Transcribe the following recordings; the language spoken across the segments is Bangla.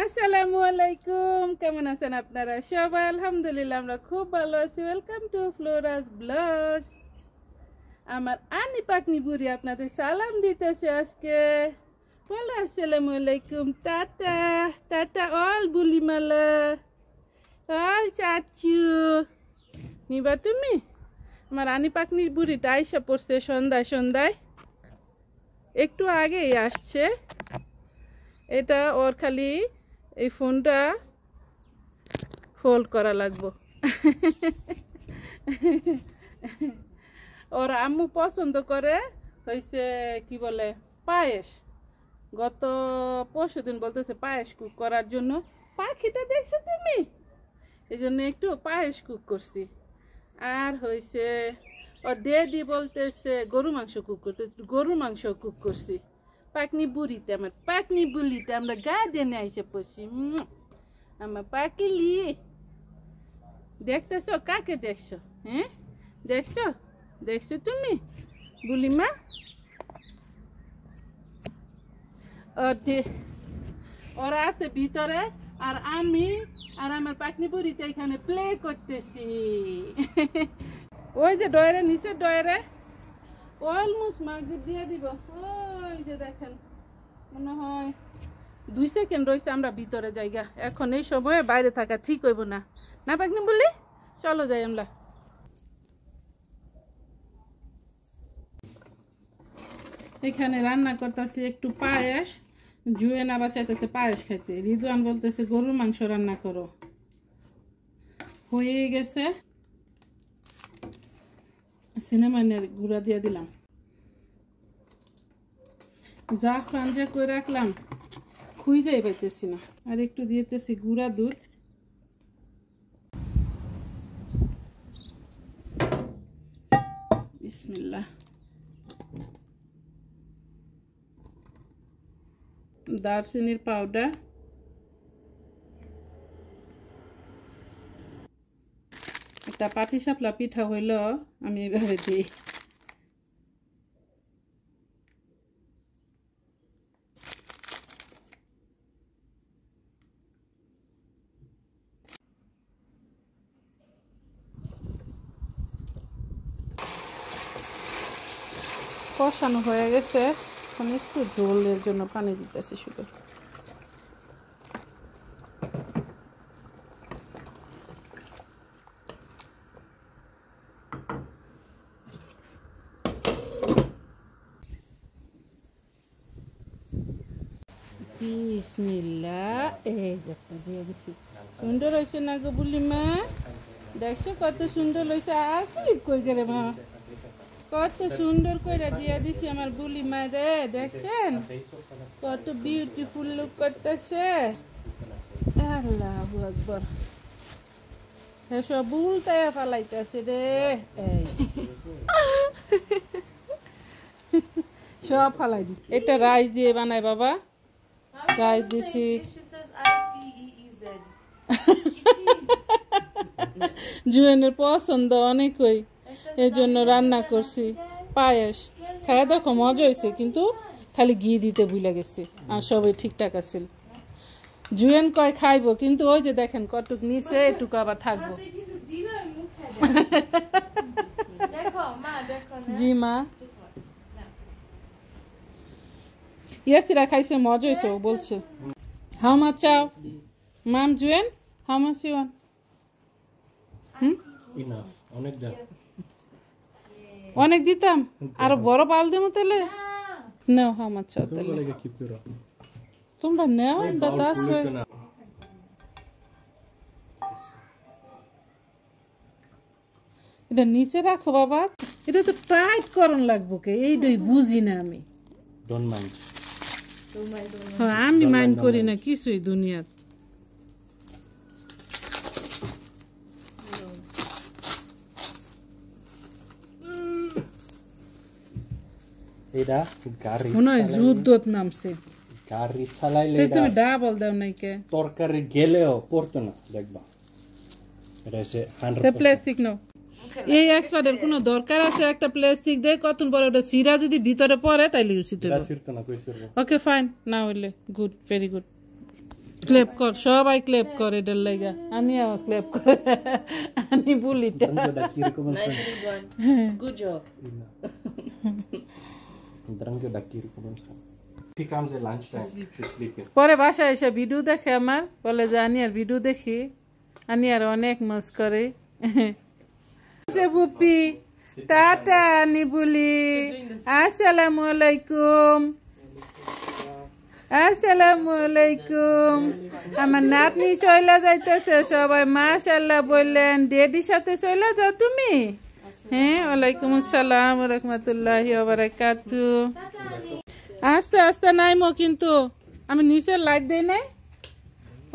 আসসালামু আলাইকুম, কেমন আছেন আপনারা সবাই? আলহামদুলিল্লাহ আমরা খুব ভালো আছি। Welcome to Flora's blog. আমার আনি পাকনি বুড়ি আপনাদের সালাম দিতেছে আজকে। বলো আসসালামু আলাইকুম। টাটা টাটা অল বুলিমালা, অল চাচু। নিবা তুমি? আমার আনি পাকনির বুড়িটা আইসা পড়ছে সন্ধ্যায় সন্ধ্যায়, একটু আগেই আসছে। এটা ওর খালি এই ফোনটা ফোল্ড করা লাগবো। ওর আম্মু পছন্দ করে হয়েছে কি বলে পায়েস। গত পরশুদিন বলতেছে পায়েস কুক করার জন্য। পাখিটা দেখছো তুমি? এই জন্য একটু পায়েস কুক করছি। আর হয়েছে ওর ডেডি বলতেছে গরু মাংস কুক করতে, গরু মাংস কুক করছি। পাকনি বুড়িতে আমার পাকনি বুড়িতে আমরা গা দিয়ে আইসে পড়ছি। আমার পাকলি দেখতেছ? কাকে দেখছো? হ্যাঁ দেখছো? দেখছো তুমি বুলিমা? ওরা আছে ভিতরে আর আমি আর আমার পাকনি বুড়িতে এখানে প্লে করতেছি। ওই যে ডয়ের নিচে ডয়েরে অলমোস্ট মাগরিব দিয়ে দিব। ওই যে দেখেন মনে হয় 2 সেকেন্ড রয়েছে আমরা ভিতরে জায়গা। এখন এই সময়ে বাইরে থাকা ঠিক হইব না, না পাকনি বললি? চলো যাই আমরা। এখানে রান্না করতেছি একটু পায়েস। জুয়েন আবার চাইতেছে পায়েস খাইতে। রিদওয়ান বলতেছে গরুর মাংস রান্না করো। হয়ে গেছে। সিনেমানের গুঁড়া দিয়ে দিলাম, জাফরান যে করে রাখলাম খুঁজেই পাইতেছি না। আর একটু দিয়েতেছি গুঁড়া দুধ। বিসমিল্লাহ। দারচিনির পাউডার, একটা পাটিসাপলা পিঠা হইল আমি এইভাবে দিই। কষানো হয়ে গেছে, এখন একটু ঝোলের জন্য পানি দিতেছি শুধু। বিসমিল্লাহ। এই একটা দিয়ে দিছি। সুন্দর হয়েছে না গো বুলিমা? দেখছো কত সুন্দর হয়েছে? আর ক্লিপ কই গেলে মা? কত সুন্দর করে দিয়ে দিছি আমার বুলিমা রে। দেখছেন কত বিউটিফুল লুক করতেছে? আল্লাহু আকবার। সব উল্টায় ফালাইতেছে রে। এই সব ফালাই দিছি। এটা রাইস দিয়ে বানায় বাবা। রাইস দিছি। জুয়েনের পছন্দ অনেকই, এই জন্য রান্না করছি পায়েস। খাওয়া দেখো মজা হয়েছে, কিন্তু খালি ঘি দিতে ভুলে গেছি। আর সবই ঠিকঠাক আছে। জুয়েন কয় খাইবো, কিন্তু ওই যে দেখেন কটুক নিচে, এটুকু আবার থাকবো। জি মা। ইয়াসিরা খাইছে মজা হয়েছে, ও বলছে। হাউ মাচ চাও মাম জুয়েন? How much you want? অনেক দিতাম, আরো বড় পাল দেবো তাহলে। নাও হাউ মাচ চাও তাহলে। তোমরা নাও, দাদা আছে। এটা নিচে রাখো বাবা। এটা তো টাইট করন লাগবো কে, এইটাই বুঝি না আমি। আমি মাইন্ড করি না কিছুই দুনিয়াত। এটা গাড়ি মনে হয় যুদ্ধত নামছে। গাড়ি চালাইলে তুমি ডাবল দাও নাই কে? তরকারি গেলেও পড়তো না, দেখবা। এটা হচ্ছে 100%। প্লাস্টিক নাও। এই এক্সপার্টের কোনো দরকার আছে একটা প্লাস্টিক দিয়ে কতক্ষণ পরে ওটা সিরা যদি ভিতরে পড়ে তাইলে উচিত এটা ছিড়তো না, কই ছিড়বো? ওকে ফাইন না হইলে গুড ভেরি গুড ক্লেপ কর সবাই ক্লেপ করে এটার লাগা আনিয়া ক্লেপ করে আনি বুলিটা Drangio da kiri come sono. Good job. Drangio da kiri come sono. He comes at lunchtime to sleep here. পরে বাসায় এসে ভিডিও দেখে আমার বলে যে আনিয়ার ভিডিও দেখি আনিয়ার অনেক মজ করে বুপি টাটা আনি বলি আসসালামু আলাইকুম আসসালামু আলাইকুম আমার নাতনি চইলা যাইতেছে সবাই মাশাআল্লাহ বললেন ডেডির সাথে চইলা যাও তুমি হ্যাঁ ওয়ালাইকুম আসসালাম ওয়া রাহমাতুল্লাহি ওয়া বারাকাতুহু আস্তে আস্তে নাইমো কিন্তু আমি নিচে লাইট দেই নাই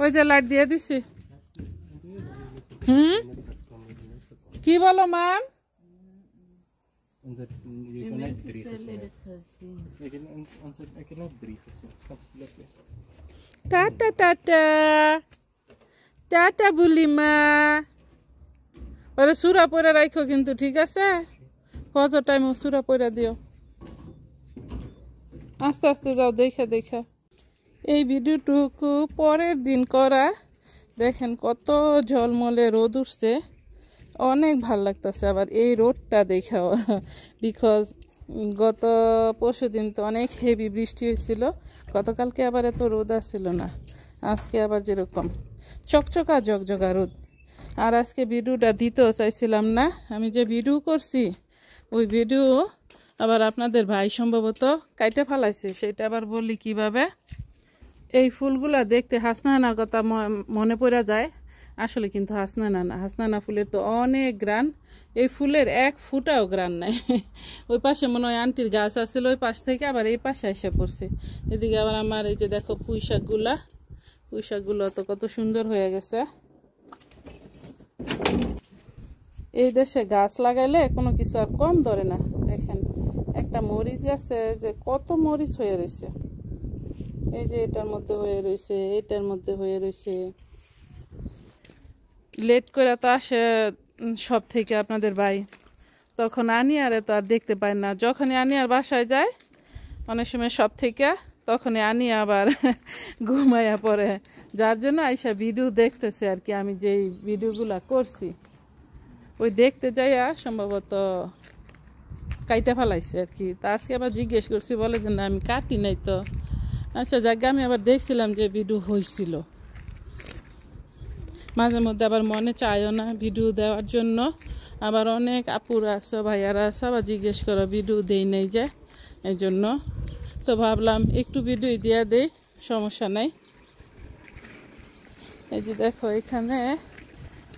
ওই যে লাইট দিয়ে দিছি কি বলো ম্যাম টাটা টাটা টাটা বুলিমা ওরা সুরা পরে রাখো কিন্তু ঠিক আছে কত টাইম সুরা পরে দিও আস্তে আস্তে যাও দেখা দেখা এই ভিডিওটুকু পরের দিন করা দেখেন কত ঝলমলে রোদ উঠছে অনেক ভাল লাগতেছে আবার এই রোদটা দেখাও বিকজ গত পরশু দিন তো অনেক হেভি বৃষ্টি হয়েছিল গতকালকে আবার এত রোদ আসছিল না আজকে আবার যেরকম চকচকা জগজগা রোদ আর আজকে ভিডিওটা দিতেও চাইছিলাম না আমি যে ভিডিও করছি ওই ভিডিও আবার আপনাদের ভাই সম্ভবত কাইটা ফেলাইছে সেটা আবার বলি কিভাবে এই ফুলগুলা দেখতে হাসনানার কথা মনে পড়া যায় আসলে কিন্তু হাসনানা না হাসনানা ফুলের তো অনেক গ্রান এই ফুলের এক ফুটাও গ্রান নাই ওই পাশে মনে হয় আন্টির গাছ আছিল ওই পাশ থেকে আবার এই পাশে এসে পড়ছে এদিকে আবার আমার এই যে দেখো পুঁই শাকগুলো তো কত সুন্দর হয়ে গেছে এই দেশে গাছ লাগাইলে কোনো কিছু আর কম ধরে না দেখেন একটা মরিচ গাছে যে কত মরিচ হয়ে রয়েছে এই যে এটার মধ্যে হয়ে রয়েছে এটার মধ্যে হয়ে রয়েছে লেট করে তো আসে সব থেকে আপনাদের ভাই তখন আনিয়ারে তো আর দেখতে পায় না যখনই আনিয়ার বাসায় যায় অনেক সময় সব থেকে তখনই আনিয়া আবার ঘুমাইয়া পড়ে যার জন্য আইসা ভিডিও দেখতেছে আর কি আমি যেই ভিডিওগুলা করছি ওই দেখতে যাইয়া সম্ভবত কাইটা ফেলাইছে আর কি তা আজকে আবার জিজ্ঞেস করছি বলে যে না আমি কাটি নাই তো আচ্ছা জায়গা আমি আবার দেখছিলাম যে ভিডিও হয়েছিল মাঝে মধ্যে আবার মনে চায়ও না ভিডিও দেওয়ার জন্য আবার অনেক আপুরা আছো ভাইয়ারা আছো আবার জিজ্ঞেস করো ভিডিও দেই নাই যে এই জন্য তো ভাবলাম একটু ভিডিও দিয়ে দেই সমস্যা নাই এই যে দেখো এখানে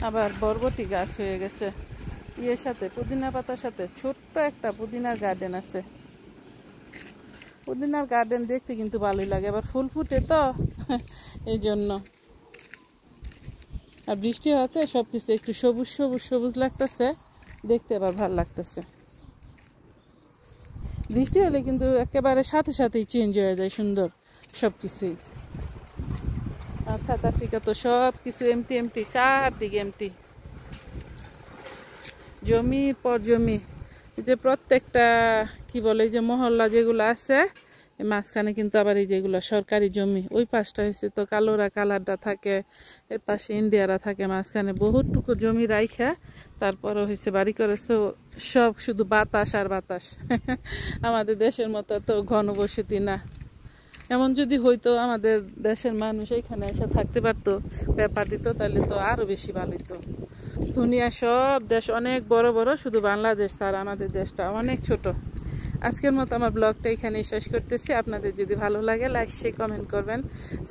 আবার বরবটি গাছ হয়ে গেছে ইয়ের সাথে পুদিনা পাতার সাথে ছোট্ট একটা পুদিনার গার্ডেন আছে পুদিনার গার্ডেন দেখতে কিন্তু ভালোই লাগে আবার ফুল ফুটে তো এই জন্য আর বৃষ্টি হতে সবকিছু একটু সবুজ সবুজ সবুজ লাগতেছে দেখতে আবার ভালো লাগতেছে বৃষ্টি হলে কিন্তু একেবারে সাথে সাথেই চেঞ্জ হয়ে যায় সুন্দর সবকিছুই আর সাউথ আফ্রিকা তো সব কিছু এমটি এমটি চারদিকে এমটি জমির পর জমি যে প্রত্যেকটা কি বলে যে মহল্লা যেগুলো আছে মাঝখানে কিন্তু আবার এই যেগুলো সরকারি জমি ওই পাশটা হয়েছে তো কালোরা কালারটা থাকে এর পাশে ইন্ডিয়ারা থাকে মাঝখানে বহুটুকু জমি রাইখা তারপরে হয়েছে বাড়ি করেছে সব শুধু বাতাস আর বাতাস আমাদের দেশের মতো তো ঘনবসতি না এমন যদি হইতো আমাদের দেশের মানুষ এখানে এসে থাকতে পারতো ব্যাপার দিত তাহলে তো আরো বেশি ভালো হইতো দুনিয়া সব দেশ অনেক বড় বড় শুধু বাংলাদেশ আর আমাদের দেশটা অনেক ছোট আজকের মতো আমার ব্লগটা এখানে শেষ করতেছি আপনাদের যদি ভালো লাগে লাইক শেয়ার কমেন্ট করবেন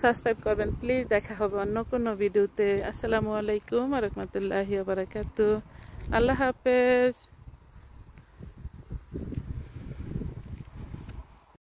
সাবস্ক্রাইব করবেন প্লিজ দেখা হবে অন্য কোনো ভিডিওতে আসসালামু আলাইকুম ওয়া রাহমাতুল্লাহি ওয়া বারাকাতুহু আল্লাহ হাফেজ